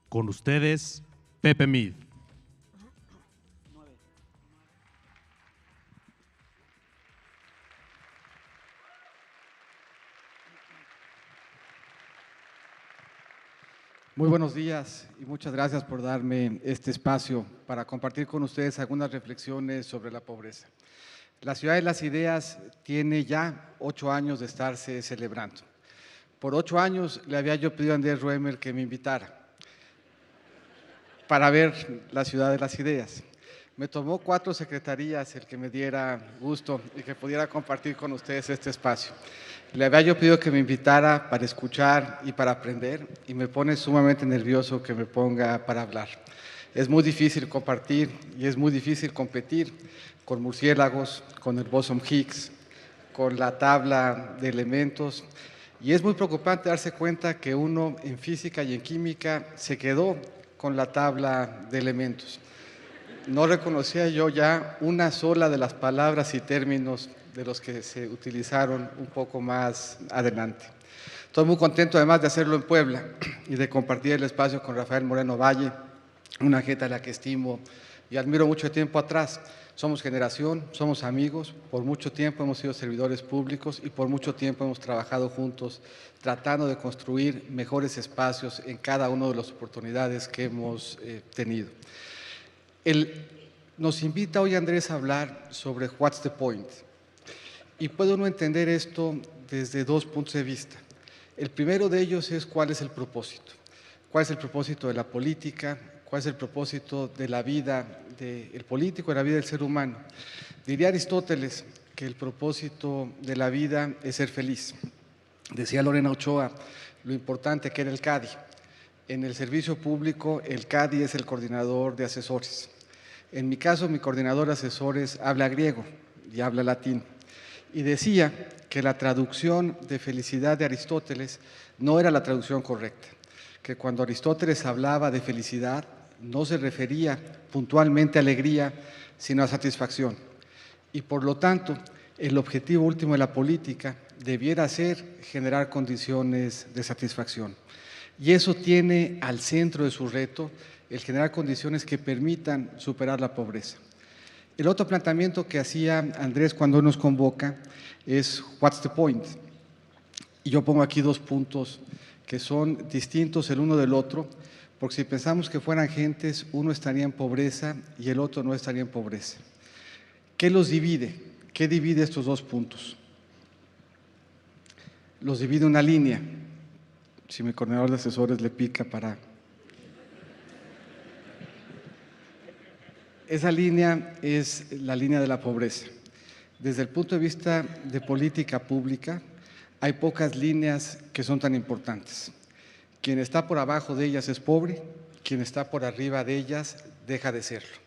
Con ustedes, Pepe Mid. Muy buenos días y muchas gracias por darme este espacio para compartir con ustedes algunas reflexiones sobre la pobreza. La Ciudad de las Ideas tiene ya 8 años de estarse celebrando. Por 8 años le había yo pedido a Andrés Roemer que me invitara para ver la Ciudad de las Ideas. Me tomó 4 secretarías el que me diera gusto y que pudiera compartir con ustedes este espacio. Le había yo pedido que me invitara para escuchar y para aprender, y me pone sumamente nervioso que me ponga para hablar. Es muy difícil compartir y es muy difícil competir con murciélagos, con el bosón Higgs, con la tabla de elementos, y es muy preocupante darse cuenta que uno en física y en química se quedó con la tabla de elementos. No reconocía yo ya una sola de las palabras y términos de los que se utilizaron un poco más adelante. Estoy muy contento además de hacerlo en Puebla y de compartir el espacio con Rafael Moreno Valle, una gente a la que estimo y admiro mucho tiempo atrás. Somos generación, somos amigos, por mucho tiempo hemos sido servidores públicos y por mucho tiempo hemos trabajado juntos tratando de construir mejores espacios en cada una de las oportunidades que hemos tenido. Nos invita hoy Andrés a hablar sobre What's the Point. Y puede uno entender esto desde 2 puntos de vista. El primero de ellos es cuál es el propósito. ¿Cuál es el propósito de la política? ¿Cuál es el propósito de la vida del político, de la vida del ser humano? Diría Aristóteles que el propósito de la vida es ser feliz. Decía Lorena Ochoa lo importante que era el CADI. En el servicio público, el CADI es el coordinador de asesores. En mi caso, mi coordinador de asesores habla griego y habla latín. Y decía que la traducción de felicidad de Aristóteles no era la traducción correcta, que cuando Aristóteles hablaba de felicidad no se refería puntualmente a alegría, sino a satisfacción. Y por lo tanto, el objetivo último de la política debiera ser generar condiciones de satisfacción. Y eso tiene al centro de su reto el generar condiciones que permitan superar la pobreza. El otro planteamiento que hacía Andrés cuando nos convoca es What's the point? Y yo pongo aquí 2 puntos que son distintos el uno del otro, porque si pensamos que fueran gentes, uno estaría en pobreza y el otro no estaría en pobreza. ¿Qué los divide? ¿Qué divide estos 2 puntos? Los divide una línea. Si mi coordinador de asesores le pica para… Esa línea es la línea de la pobreza. Desde el punto de vista de política pública, hay pocas líneas que son tan importantes. Quien está por abajo de ellas es pobre, quien está por arriba de ellas deja de serlo.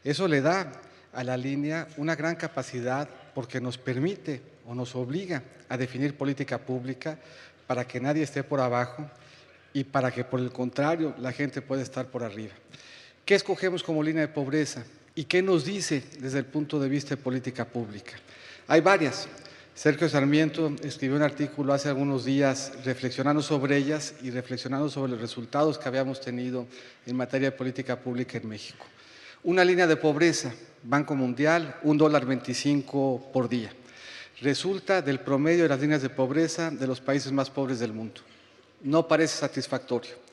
Eso le da a la línea una gran capacidad porque nos permite o nos obliga a definir política pública para que nadie esté por abajo y para que, por el contrario, la gente pueda estar por arriba. ¿Qué escogemos como línea de pobreza? ¿Y qué nos dice desde el punto de vista de política pública? Hay varias. Sergio Sarmiento escribió un artículo hace algunos días reflexionando sobre ellas y reflexionando sobre los resultados que habíamos tenido en materia de política pública en México. Una línea de pobreza, Banco Mundial, $1.25 por día. Resulta del promedio de las líneas de pobreza de los países más pobres del mundo. No parece satisfactorio.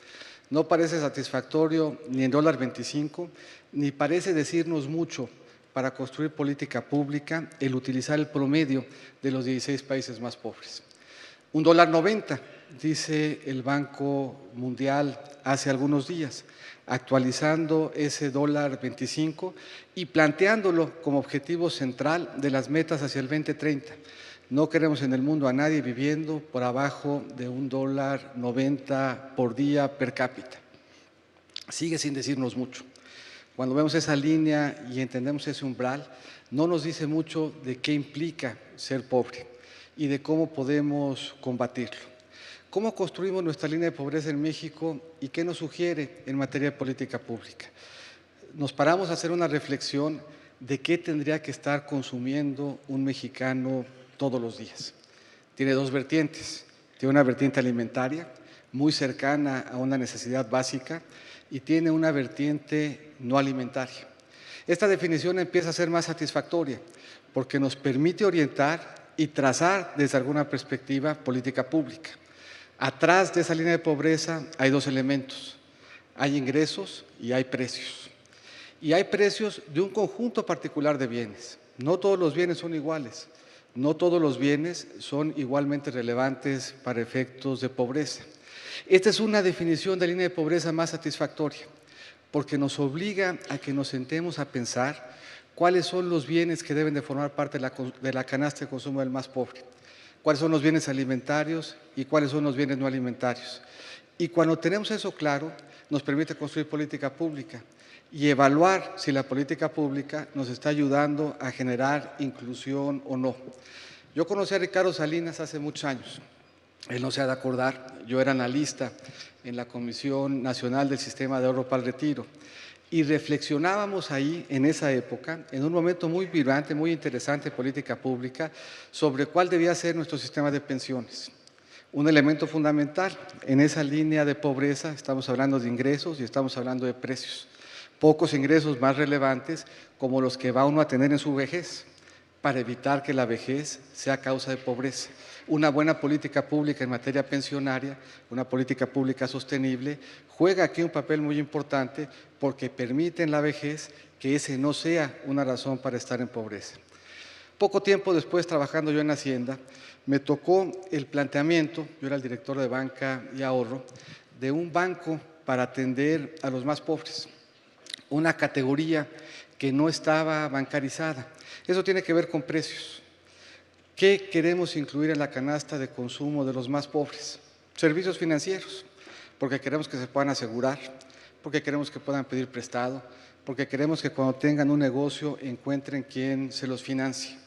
No parece satisfactorio ni en $1.25, ni parece decirnos mucho para construir política pública el utilizar el promedio de los 16 países más pobres. $1.90, dice el Banco Mundial hace algunos días, actualizando ese $1.25 y planteándolo como objetivo central de las metas hacia el 2030. No queremos en el mundo a nadie viviendo por abajo de $1.90 por día per cápita. Sigue sin decirnos mucho. Cuando vemos esa línea y entendemos ese umbral, no nos dice mucho de qué implica ser pobre y de cómo podemos combatirlo. ¿Cómo construimos nuestra línea de pobreza en México y qué nos sugiere en materia de política pública? Nos paramos a hacer una reflexión de qué tendría que estar consumiendo un mexicano todos los días. Tiene 2 vertientes. Tiene una vertiente alimentaria, muy cercana a una necesidad básica y tiene una vertiente no alimentaria. Esta definición empieza a ser más satisfactoria porque nos permite orientar y trazar desde alguna perspectiva política pública. Atrás de esa línea de pobreza hay dos elementos: hay ingresos y hay precios. Y hay precios de un conjunto particular de bienes. No todos los bienes son iguales, no todos los bienes son igualmente relevantes para efectos de pobreza. Esta es una definición de línea de pobreza más satisfactoria, porque nos obliga a que nos sentemos a pensar cuáles son los bienes que deben de formar parte de la canasta de consumo del más pobre, cuáles son los bienes alimentarios y cuáles son los bienes no alimentarios. Y cuando tenemos eso claro, nos permite construir política pública y evaluar si la política pública nos está ayudando a generar inclusión o no. Yo conocí a Ricardo Salinas hace muchos años. Él no se ha de acordar, yo era analista en la Comisión Nacional del Sistema de Ahorro para el Retiro y reflexionábamos ahí, en esa época, en un momento muy vibrante, muy interesante de política pública, sobre cuál debía ser nuestro sistema de pensiones. Un elemento fundamental en esa línea de pobreza, estamos hablando de ingresos y estamos hablando de precios. Pocos ingresos más relevantes como los que va uno a tener en su vejez, para evitar que la vejez sea causa de pobreza. Una buena política pública en materia pensionaria, una política pública sostenible, juega aquí un papel muy importante porque permite en la vejez que ese no sea una razón para estar en pobreza. Poco tiempo después, trabajando yo en Hacienda, me tocó el planteamiento, yo era el director de banca y ahorro, de un banco para atender a los más pobres, una categoría que no estaba bancarizada. Eso tiene que ver con precios. ¿Qué queremos incluir en la canasta de consumo de los más pobres? Servicios financieros, porque queremos que se puedan asegurar, porque queremos que puedan pedir prestado, porque queremos que cuando tengan un negocio encuentren quien se los financie.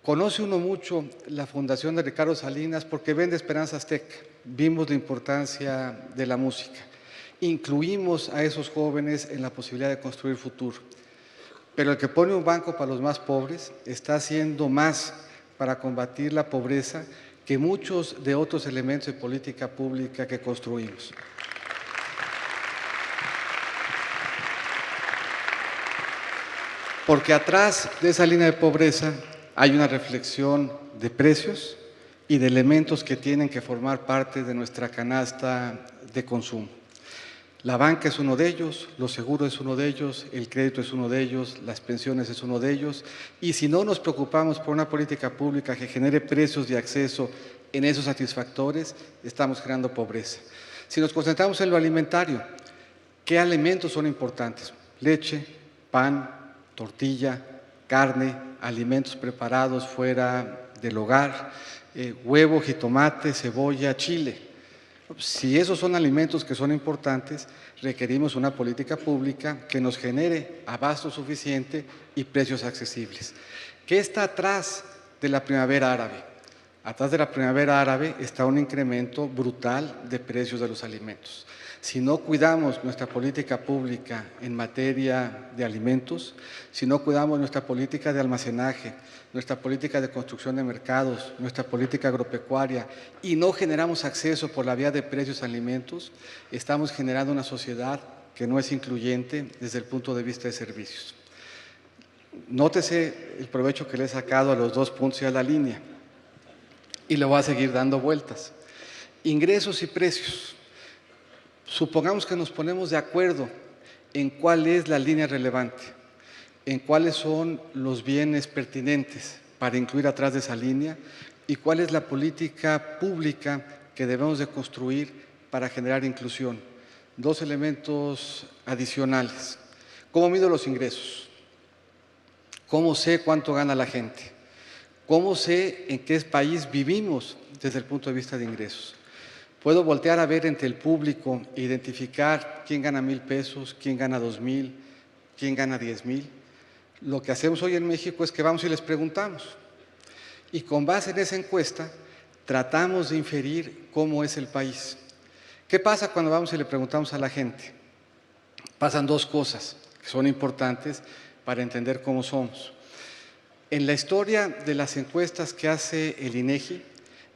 Conoce uno mucho la Fundación de Ricardo Salinas porque vende Esperanza Azteca. Vimos la importancia de la música. Incluimos a esos jóvenes en la posibilidad de construir futuro. Pero el que pone un banco para los más pobres está haciendo más para combatir la pobreza que muchos de otros elementos de política pública que construimos. Porque atrás de esa línea de pobreza hay una reflexión de precios y de elementos que tienen que formar parte de nuestra canasta de consumo. La banca es uno de ellos, los seguros es uno de ellos, el crédito es uno de ellos, las pensiones es uno de ellos. Y si no nos preocupamos por una política pública que genere precios de acceso en esos satisfactores, estamos creando pobreza. Si nos concentramos en lo alimentario, ¿qué alimentos son importantes? Leche, pan, tortilla, carne, alimentos preparados fuera del hogar, huevo, jitomate, cebolla, chile. Si esos son alimentos que son importantes, requerimos una política pública que nos genere abasto suficiente y precios accesibles. ¿Qué está atrás de la primavera árabe? Atrás de la primavera árabe está un incremento brutal de precios de los alimentos. Si no cuidamos nuestra política pública en materia de alimentos, si no cuidamos nuestra política de almacenaje, nuestra política de construcción de mercados, nuestra política agropecuaria y no generamos acceso por la vía de precios a alimentos, estamos generando una sociedad que no es incluyente desde el punto de vista de servicios. Nótese el provecho que le he sacado a los 2 puntos y a la línea y le voy a seguir dando vueltas. Ingresos y precios. Supongamos que nos ponemos de acuerdo en cuál es la línea relevante, en cuáles son los bienes pertinentes para incluir atrás de esa línea y cuál es la política pública que debemos de construir para generar inclusión. 2 elementos adicionales. ¿Cómo mido los ingresos? ¿Cómo sé cuánto gana la gente? ¿Cómo sé en qué país vivimos desde el punto de vista de ingresos? Puedo voltear a ver entre el público e identificar quién gana 1,000 pesos, quién gana 2,000, quién gana 10,000. Lo que hacemos hoy en México es que vamos y les preguntamos. Y con base en esa encuesta, tratamos de inferir cómo es el país. ¿Qué pasa cuando vamos y le preguntamos a la gente? Pasan 2 cosas que son importantes para entender cómo somos. En la historia de las encuestas que hace el INEGI,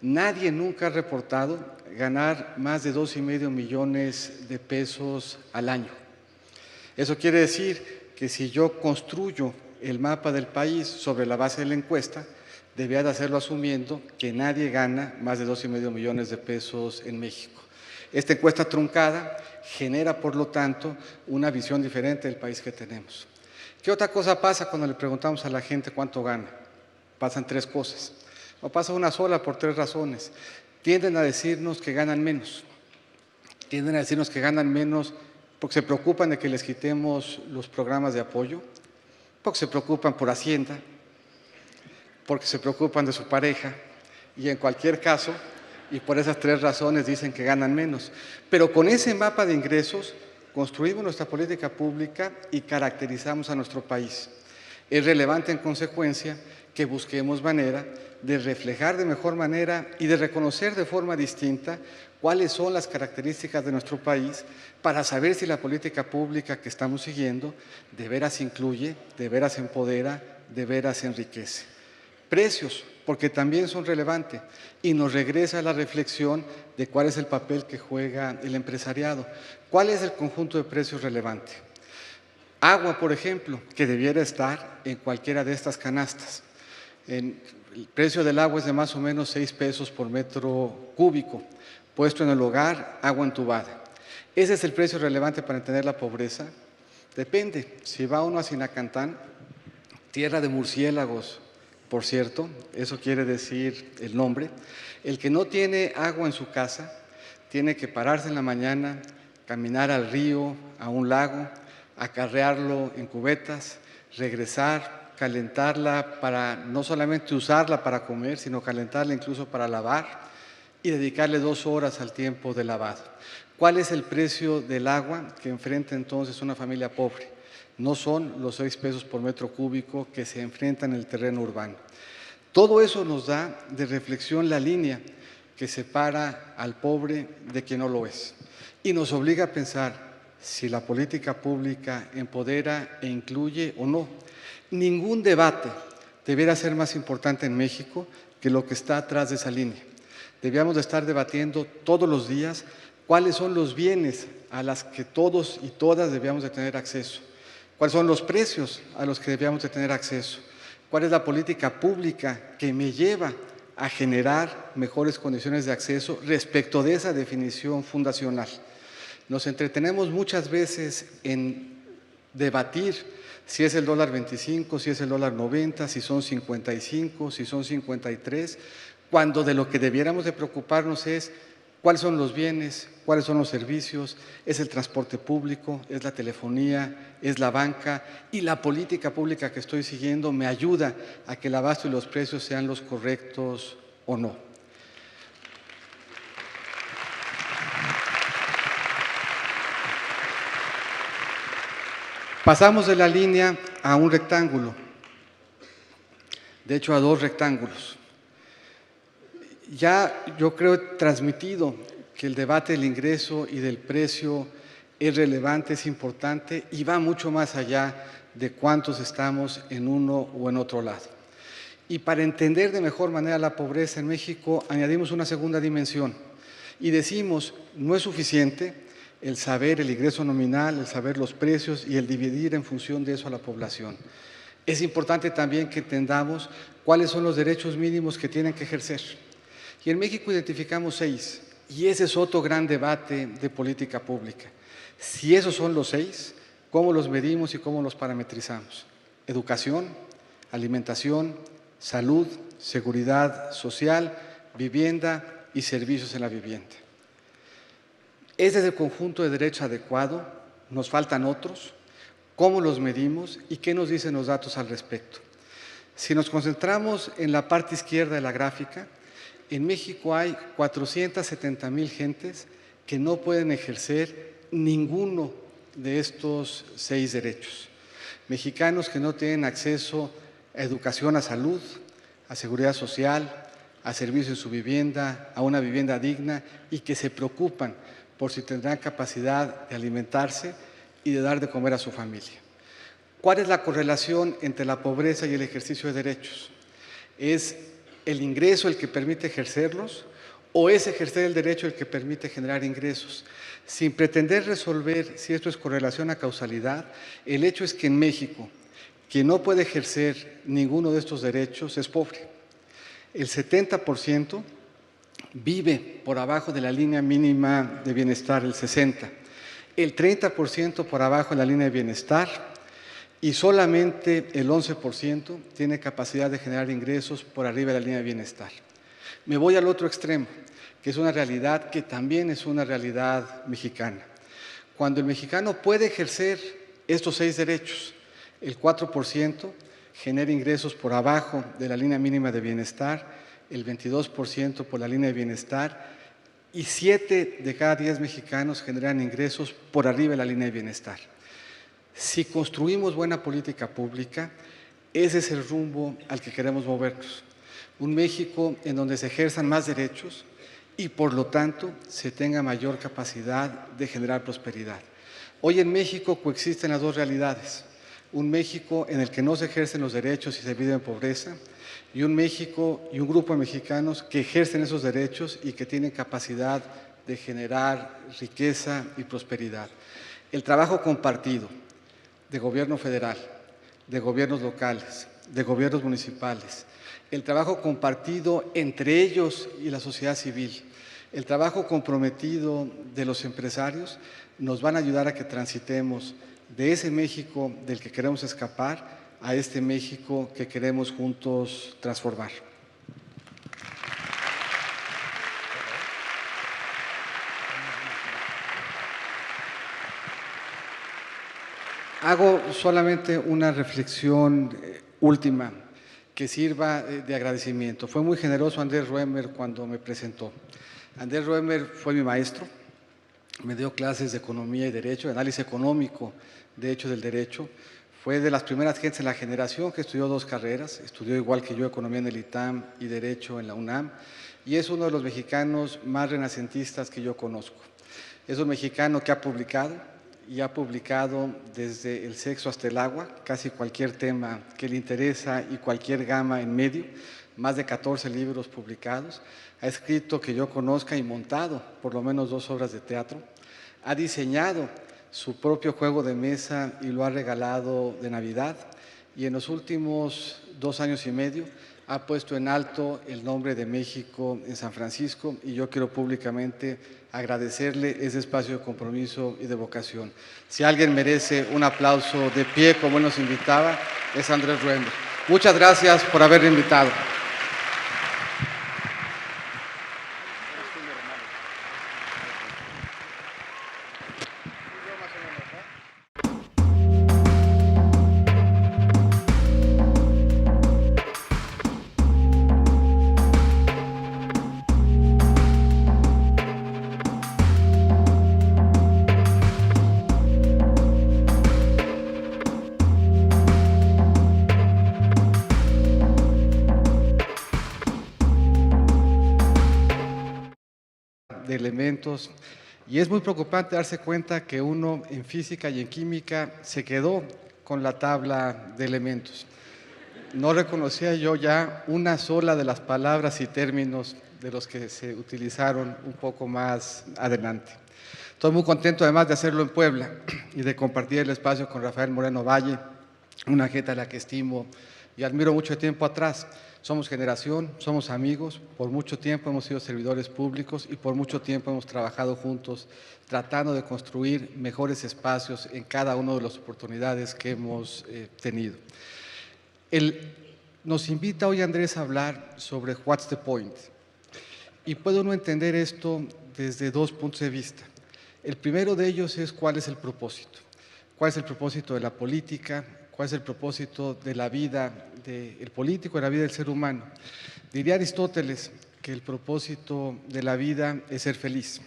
Nadie nunca ha reportado ganar más de 2,5 millones de pesos al año. Eso quiere decir que si yo construyo el mapa del país sobre la base de la encuesta, debía de hacerlo asumiendo que nadie gana más de 2,5 millones de pesos en México. Esta encuesta truncada genera, por lo tanto, una visión diferente del país que tenemos. ¿Qué otra cosa pasa cuando le preguntamos a la gente cuánto gana? Pasan tres cosas. No pasa una sola por tres razones. Tienden a decirnos que ganan menos. Tienden a decirnos que ganan menos porque se preocupan de que les quitemos los programas de apoyo, porque se preocupan por Hacienda, porque se preocupan de su pareja y en cualquier caso, y por esas tres razones dicen que ganan menos. Pero con ese mapa de ingresos construimos nuestra política pública y caracterizamos a nuestro país. Es relevante en consecuencia que busquemos manera de reflejar de mejor manera y de reconocer de forma distinta cuáles son las características de nuestro país para saber si la política pública que estamos siguiendo de veras incluye, de veras empodera, de veras enriquece. Precios, porque también son relevantes y nos regresa a la reflexión de cuál es el papel que juega el empresariado. ¿Cuál es el conjunto de precios relevante? Agua, por ejemplo, que debiera estar en cualquiera de estas canastas. El precio del agua es de más o menos 6 pesos por metro cúbico, puesto en el hogar, agua entubada. ¿Ese es el precio relevante para entender la pobreza? Depende. Si va uno a Sinacantán, tierra de murciélagos, por cierto, eso quiere decir el nombre, el que no tiene agua en su casa tiene que pararse en la mañana, caminar al río, a un lago, acarrearlo en cubetas, regresar, calentarla para no solamente usarla para comer, sino calentarla incluso para lavar y dedicarle 2 horas al tiempo de lavado. ¿Cuál es el precio del agua que enfrenta entonces una familia pobre? No son los 6 pesos por metro cúbico que se enfrentan en el terreno urbano. Todo eso nos da de reflexión la línea que separa al pobre de quien no lo es y nos obliga a pensar si la política pública empodera e incluye o no. Ningún debate debiera ser más importante en México que lo que está atrás de esa línea. Debíamos de estar debatiendo todos los días cuáles son los bienes a los que todos y todas debíamos de tener acceso, cuáles son los precios a los que debíamos de tener acceso, cuál es la política pública que me lleva a generar mejores condiciones de acceso respecto de esa definición fundacional. Nos entretenemos muchas veces en debatir si es el dólar 25, si es el dólar 90, si son 55, si son 53, cuando de lo que debiéramos de preocuparnos es cuáles son los bienes, cuáles son los servicios, es el transporte público, es la telefonía, es la banca y la política pública que estoy siguiendo me ayuda a que el abasto y los precios sean los correctos o no. Pasamos de la línea a un rectángulo, de hecho a 2 rectángulos. Ya yo creo he transmitido que el debate del ingreso y del precio es relevante, es importante y va mucho más allá de cuántos estamos en uno o en otro lado. Y para entender de mejor manera la pobreza en México, añadimos una segunda dimensión y decimos, no es suficiente el saber el ingreso nominal, el saber los precios y el dividir en función de eso a la población. Es importante también que entendamos cuáles son los derechos mínimos que tienen que ejercer. Y en México identificamos 6, y ese es otro gran debate de política pública. Si esos son los 6, ¿cómo los medimos y cómo los parametrizamos? Educación, alimentación, salud, seguridad social, vivienda y servicios en la vivienda. Ese es el conjunto de derecho adecuado, nos faltan otros, ¿cómo los medimos y qué nos dicen los datos al respecto? Si nos concentramos en la parte izquierda de la gráfica, en México hay 470,000 gentes que no pueden ejercer ninguno de estos 6 derechos. Mexicanos que no tienen acceso a educación, a salud, a seguridad social, a servicios en su vivienda, a una vivienda digna y que se preocupan por si tendrán capacidad de alimentarse y de dar de comer a su familia. ¿Cuál es la correlación entre la pobreza y el ejercicio de derechos? Es el ingreso el que permite ejercerlos o es ejercer el derecho el que permite generar ingresos. Sin pretender resolver si esto es correlación a causalidad, el hecho es que en México, quien no puede ejercer ninguno de estos derechos es pobre. El 70% vive por abajo de la línea mínima de bienestar, el 60%. El 30% por abajo de la línea de bienestar y solamente el 11% tiene capacidad de generar ingresos por arriba de la línea de bienestar. Me voy al otro extremo, que es una realidad que también es una realidad mexicana. Cuando el mexicano puede ejercer estos 6 derechos, el 4% genera ingresos por abajo de la línea mínima de bienestar, el 22% por la línea de bienestar y 7 de cada 10 mexicanos generan ingresos por arriba de la línea de bienestar. Si construimos buena política pública, ese es el rumbo al que queremos movernos. Un México en donde se ejerzan más derechos y por lo tanto se tenga mayor capacidad de generar prosperidad. Hoy en México coexisten las dos realidades. Un México en el que no se ejercen los derechos y se vive en pobreza, y un México y un grupo de mexicanos que ejercen esos derechos y que tienen capacidad de generar riqueza y prosperidad. El trabajo compartido de gobierno federal, de gobiernos locales, de gobiernos municipales, el trabajo compartido entre ellos y la sociedad civil, el trabajo comprometido de los empresarios nos van a ayudar a que transitemos de ese México del que queremos escapar a este México que queremos juntos transformar. Hago solamente una reflexión última que sirva de agradecimiento. Fue muy generoso Andrés Roemer cuando me presentó. Andrés Roemer fue mi maestro, me dio clases de economía y derecho, de análisis económico, de hecho del derecho. Fue de las primeras gentes en la generación que estudió 2 carreras, estudió igual que yo economía en el ITAM y derecho en la UNAM, y es uno de los mexicanos más renacentistas que yo conozco. Es un mexicano que ha publicado, y ha publicado desde el sexo hasta el agua, casi cualquier tema que le interesa y cualquier gama en medio, más de 14 libros publicados, ha escrito que yo conozca y montado por lo menos 2 obras de teatro, ha diseñado su propio juego de mesa y lo ha regalado de Navidad, y en los últimos 2 años y medio ha puesto en alto el nombre de México en San Francisco, y yo quiero públicamente agradecerle ese espacio de compromiso y de vocación. Si alguien merece un aplauso de pie como él nos invitaba, es Andrés Roemer. Muchas gracias por haberme invitado. De elementos, y es muy preocupante darse cuenta que uno en física y en química se quedó con la tabla de elementos. No reconocía yo ya una sola de las palabras y términos de los que se utilizaron un poco más adelante. Estoy muy contento además de hacerlo en Puebla y de compartir el espacio con Rafael Moreno Valle, una gente a la que estimo y admiro mucho tiempo atrás. Somos generación, somos amigos, por mucho tiempo hemos sido servidores públicos y por mucho tiempo hemos trabajado juntos tratando de construir mejores espacios en cada una de las oportunidades que hemos tenido. Nos invita hoy Andrés a hablar sobre What's the Point, y puede uno entender esto desde 2 puntos de vista. El primero de ellos es cuál es el propósito. ¿Cuál es el propósito de la política? ¿Cuál es el propósito de la vida del político, de la vida del ser humano? Diría Aristóteles que el propósito de la vida es ser feliz.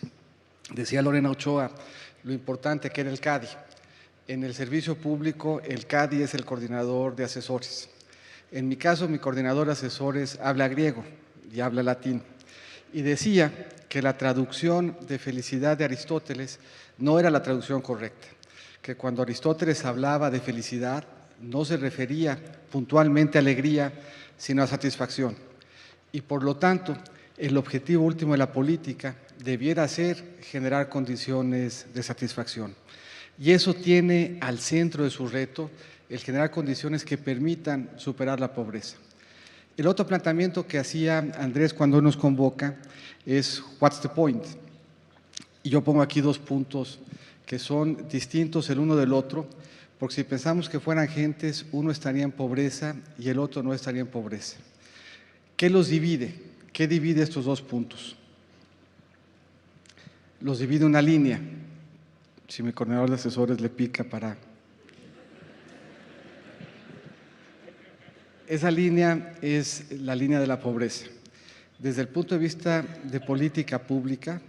Decía Lorena Ochoa lo importante que era el CADI. En el servicio público, el CADI es el coordinador de asesores. En mi caso, mi coordinador de asesores habla griego y habla latín. Y decía que la traducción de felicidad de Aristóteles no era la traducción correcta, que cuando Aristóteles hablaba de felicidad no se refería puntualmente a alegría, sino a satisfacción. y por lo tanto el objetivo último de la política debiera ser generar condiciones de satisfacción. Y eso tiene al centro de su reto el generar condiciones que permitan superar la pobreza. El otro planteamiento que hacía Andrés cuando nos convoca es "What's the point?". Y yo pongo aquí dos puntos que son distintos el uno del otro, porque si pensamos que fueran gentes, uno estaría en pobreza y el otro no estaría en pobreza. ¿Qué los divide? ¿Qué divide estos dos puntos? Los divide una línea. Si mi coordinador de asesores le pica para... Esa línea es la línea de la pobreza. Desde el punto de vista de política pública,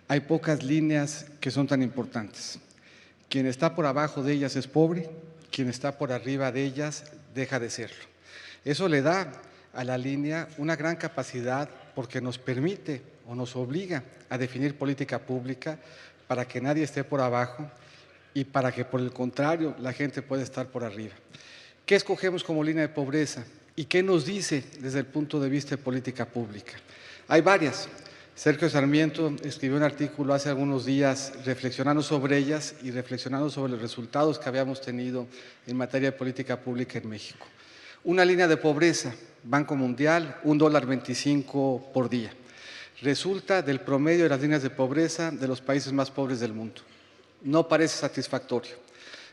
hay pocas líneas que son tan importantes. Quien está por abajo de ellas es pobre, quien está por arriba de ellas deja de serlo. Eso le da a la línea una gran capacidad porque nos permite o nos obliga a definir política pública para que nadie esté por abajo y para que, por el contrario, la gente pueda estar por arriba. ¿Qué escogemos como línea de pobreza? ¿Y qué nos dice desde el punto de vista de política pública? Hay varias. Sergio Sarmiento escribió un artículo hace algunos días reflexionando sobre ellas y reflexionando sobre los resultados que habíamos tenido en materia de política pública en México. Una línea de pobreza, Banco Mundial, $1.25 por día. Resulta del promedio de las líneas de pobreza de los países más pobres del mundo. No parece satisfactorio.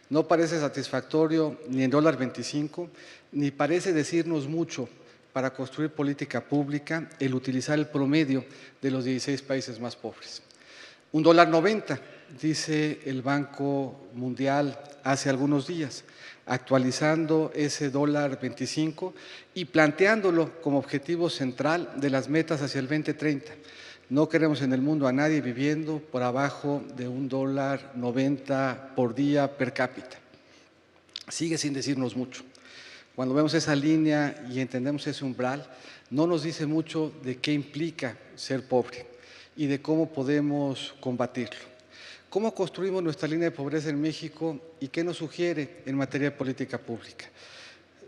No parece satisfactorio ni en $1.25, ni parece decirnos mucho para construir política pública el utilizar el promedio de los 16 países más pobres. $1.90, dice el Banco Mundial hace algunos días, actualizando ese $1.25 y planteándolo como objetivo central de las metas hacia el 2030. No queremos en el mundo a nadie viviendo por abajo de $1.90 por día per cápita. Sigue sin decirnos mucho. Cuando vemos esa línea y entendemos ese umbral, no nos dice mucho de qué implica ser pobre y de cómo podemos combatirlo. ¿Cómo construimos nuestra línea de pobreza en México y qué nos sugiere en materia de política pública?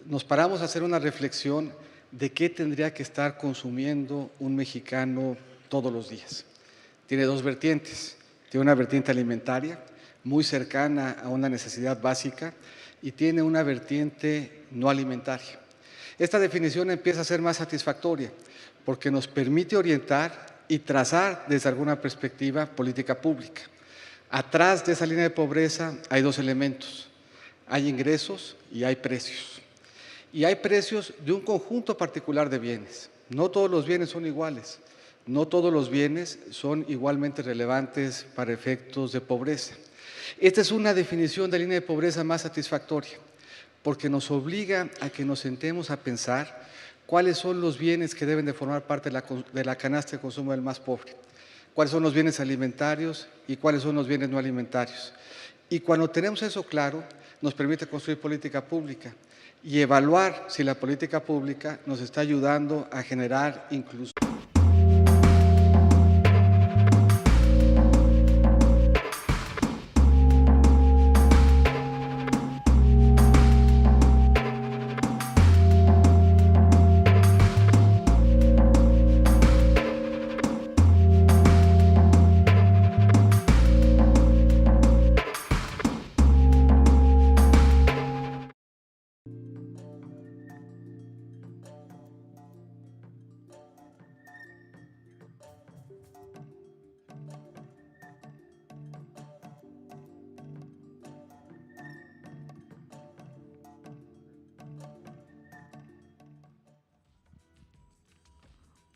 Nos paramos a hacer una reflexión de qué tendría que estar consumiendo un mexicano todos los días. Tiene dos vertientes. Tiene una vertiente alimentaria, muy cercana a una necesidad básica, y tiene una vertiente no alimentaria. Esta definición empieza a ser más satisfactoria porque nos permite orientar y trazar desde alguna perspectiva política pública. Atrás de esa línea de pobreza hay dos elementos. Hay ingresos y hay precios. Y hay precios de un conjunto particular de bienes. No todos los bienes son iguales. No todos los bienes son igualmente relevantes para efectos de pobreza. Esta es una definición de línea de pobreza más satisfactoria, porque nos obliga a que nos sentemos a pensar cuáles son los bienes que deben de formar parte de la canasta de consumo del más pobre, cuáles son los bienes alimentarios y cuáles son los bienes no alimentarios. Y cuando tenemos eso claro, nos permite construir política pública y evaluar si la política pública nos está ayudando a generar inclusión.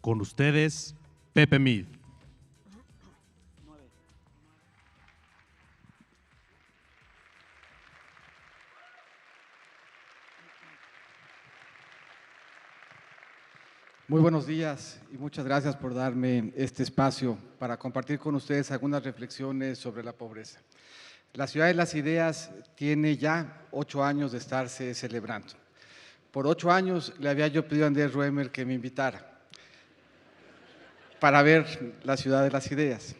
Con ustedes, Pepe Mid. Muy buenos días y muchas gracias por darme este espacio para compartir con ustedes algunas reflexiones sobre la pobreza. La Ciudad de las Ideas tiene ya 8 años de estarse celebrando. Por 8 años le había yo pedido a Andrés Ruemer que me invitara para ver la Ciudad de las Ideas.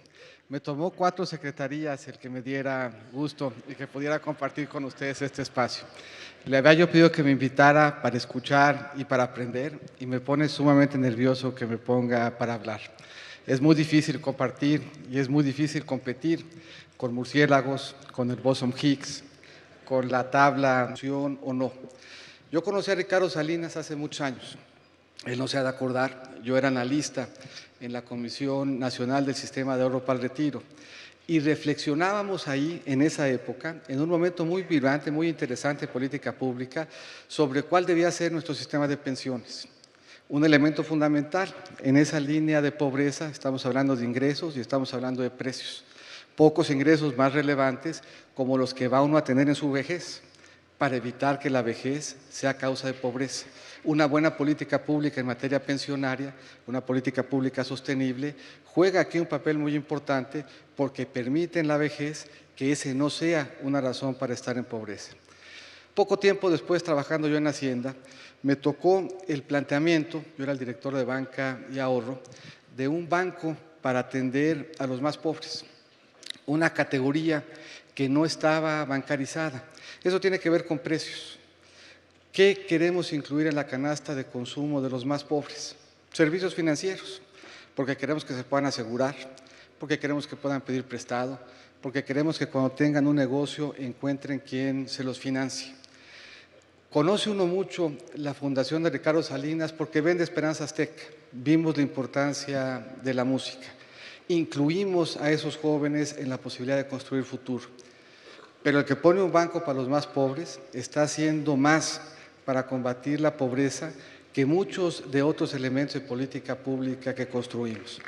Me tomó 4 secretarías el que me diera gusto y que pudiera compartir con ustedes este espacio. Le había yo pedido que me invitara para escuchar y para aprender, y me pone sumamente nervioso que me ponga para hablar. Es muy difícil compartir y es muy difícil competir con murciélagos, con el boson Higgs, con la tabla o no. Yo conocí a Ricardo Salinas hace muchos años. Él no se ha de acordar, yo era analista en la Comisión Nacional del Sistema de Ahorro para el Retiro y reflexionábamos ahí, en esa época, en un momento muy vibrante, muy interesante de política pública, sobre cuál debía ser nuestro sistema de pensiones. Un elemento fundamental en esa línea de pobreza, estamos hablando de ingresos y estamos hablando de precios. Pocos ingresos más relevantes como los que va uno a tener en su vejez, para evitar que la vejez sea causa de pobreza. Una buena política pública en materia pensionaria, una política pública sostenible, juega aquí un papel muy importante porque permite en la vejez que ese no sea una razón para estar en pobreza. Poco tiempo después, trabajando yo en Hacienda, me tocó el planteamiento, yo era el director de banca y ahorro, de un banco para atender a los más pobres, una categoría que no estaba bancarizada. Eso tiene que ver con precios. ¿Qué queremos incluir en la canasta de consumo de los más pobres? Servicios financieros, porque queremos que se puedan asegurar, porque queremos que puedan pedir prestado, porque queremos que cuando tengan un negocio encuentren quien se los financie. Conoce uno mucho la Fundación de Ricardo Salinas porque vende Esperanza Azteca. Vimos la importancia de la música. Incluimos a esos jóvenes en la posibilidad de construir futuro. Pero el que pone un banco para los más pobres está haciendo más para combatir la pobreza que muchos de otros elementos de política pública que construimos.